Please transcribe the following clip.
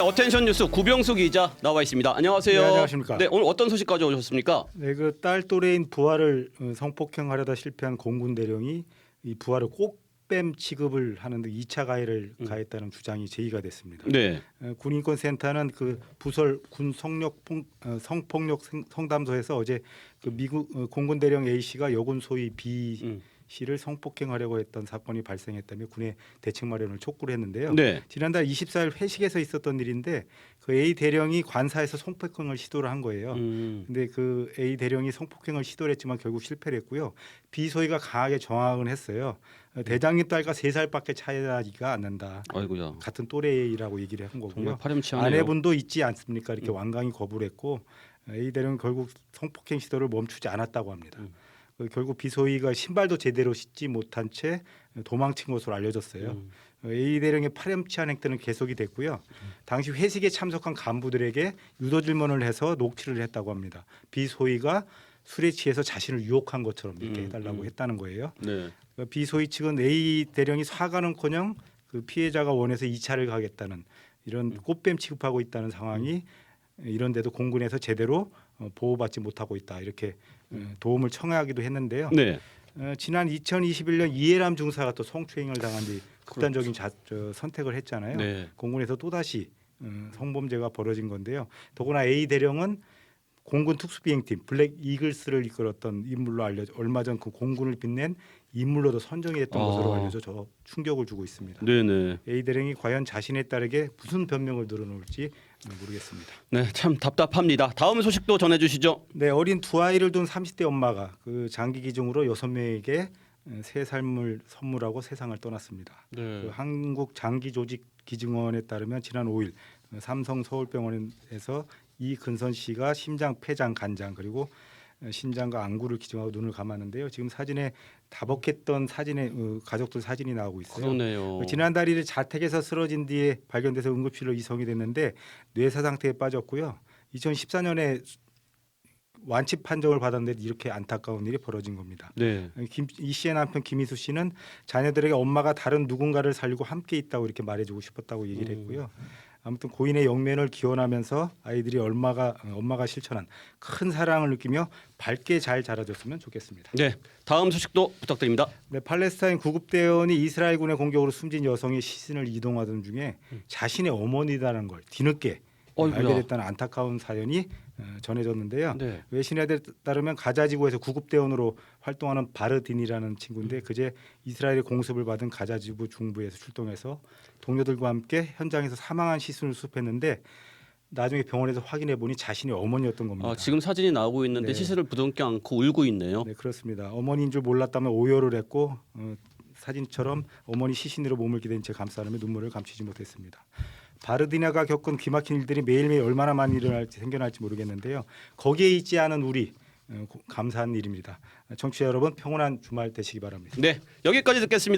어텐션 뉴스 구병수 기자 나와 있습니다. 안녕하세요. 네, 안녕하십니까. 네, 오늘 어떤 소식 가져오셨습니까? 네, 그 딸 또래인 부하를 성폭행하려다 실패한 공군 대령이 이 부하를 꽃뱀 취급을 하는데 2차 가해를 가했다는 주장이 제기가 됐습니다. 네. 군인권센터는 그 부설 군 성폭력 상담소에서 어제 그 미국 공군 대령 A 씨가 여군 소위 B 씨를 성폭행하려고 했던 사건이 발생했다며 군의 대책 마련을 촉구를 했는데요. 네. 지난달 24일 회식에서 있었던 일인데 그 A 대령이 관사에서 성폭행을 시도를 한 거예요. 근데 그 A 대령이 성폭행을 시도를 했지만 결국 실패를 했고요. B 소위가 강하게 저항을 했어요. 대장님 딸과 3살밖에 차이가 안 난다. 아이고야. 같은 또래라고 얘기를 한 정말 거고요. 파렴치하네요. 아내분도 있지 않습니까? 이렇게 완강히 거부를 했고 A 대령은 결국 성폭행 시도를 멈추지 않았다고 합니다. 결국 비소위가 신발도 제대로 신지 못한 채 도망친 것으로 알려졌어요. A 대령의 파렴치한 행태는 계속이 됐고요. 당시 회식에 참석한 간부들에게 유도 질문을 해서 녹취를 했다고 합니다. 비소위가 술에 취해서 자신을 유혹한 것처럼 이렇게 해달라고 했다는 거예요. 네. 비소위 측은 A 대령이 사과는커녕 그 피해자가 원해서 2차를 가겠다는 이런 꽃뱀 취급하고 있다는 상황이 이런데도 공군에서 제대로 보호받지 못하고 있다 이렇게 도움을 청하기도 했는데요. 네. 지난 2021년 이해람 중사가 또 성추행을 당한 뒤 극단적인 선택을 했잖아요. 네. 공군에서 또 다시 성범죄가 벌어진 건데요. 더구나 A 대령은 공군 특수비행팀 블랙 이글스를 이끌었던 인물로 알려져 얼마 전 그 공군을 빛낸 인물로도 선정이 됐던 것으로 알려져 저 충격을 주고 있습니다. 네네. A 대령이 과연 자신에 딸에게 무슨 변명을 늘어놓을지 모르겠습니다. 네, 참 답답합니다. 다음 소식도 전해주시죠. 네, 어린 두 아이를 둔 30대 엄마가 그 장기 기증으로 6명에게 새 삶을 선물하고 세상을 떠났습니다. 네. 그 한국 장기 조직 기증원에 따르면 지난 5일 삼성 서울병원에서 이근선 씨가 심장, 폐장, 간장 그리고 신장과 안구를 기증하고 눈을 감았는데요. 지금 사진에 다복했던 사진에 가족들 사진이 나오고 있어요. 그러네요. 지난달 1일 자택에서 쓰러진 뒤에 발견돼서 응급실로 이송이 됐는데 뇌사 상태에 빠졌고요. 2014년에 완치 판정을 받았는데 이렇게 안타까운 일이 벌어진 겁니다. 네. 이 씨의 남편 김희수 씨는 자녀들에게 엄마가 다른 누군가를 살리고 함께 있다고 이렇게 말해주고 싶었다고 얘기를 했고요. 아무튼 고인의 영면을 기원하면서 아이들이 엄마가 실천한 큰 사랑을 느끼며 밝게 잘 자라줬으면 좋겠습니다. 네. 다음 소식도 부탁드립니다. 네, 팔레스타인 구급대원이 이스라엘군의 공격으로 숨진 여성의 시신을 이동하던 중에 자신의 어머니라는 걸 뒤늦게 알게 됐다는 안타까운 사연이 전해졌는데요. 네. 외신에 따르면 가자지구에서 구급대원으로 활동하는 바르딘이라는 친구인데 그제 이스라엘의 공습을 받은 가자지구 중부에서 출동해서 동료들과 함께 현장에서 사망한 시신을 수습했는데 나중에 병원에서 확인해 보니 자신의 어머니였던 겁니다. 지금 사진이 나오고 있는데 네. 시선을 부둥켜 안고 울고 있네요. 네, 그렇습니다. 어머니인 줄 몰랐다면 오열을 했고 사진처럼 어머니 시신으로 몸을 기댄 채 감싸느며 눈물을 감추지 못했습니다. 바르디나가 겪은 기막힌 일들이 매일매일 얼마나 많이 생겨날지 모르겠는데요. 거기에 있지 않은 우리 감사한 일입니다. 청취자 여러분 평온한 주말 되시기 바랍니다. 네. 여기까지 듣겠습니다.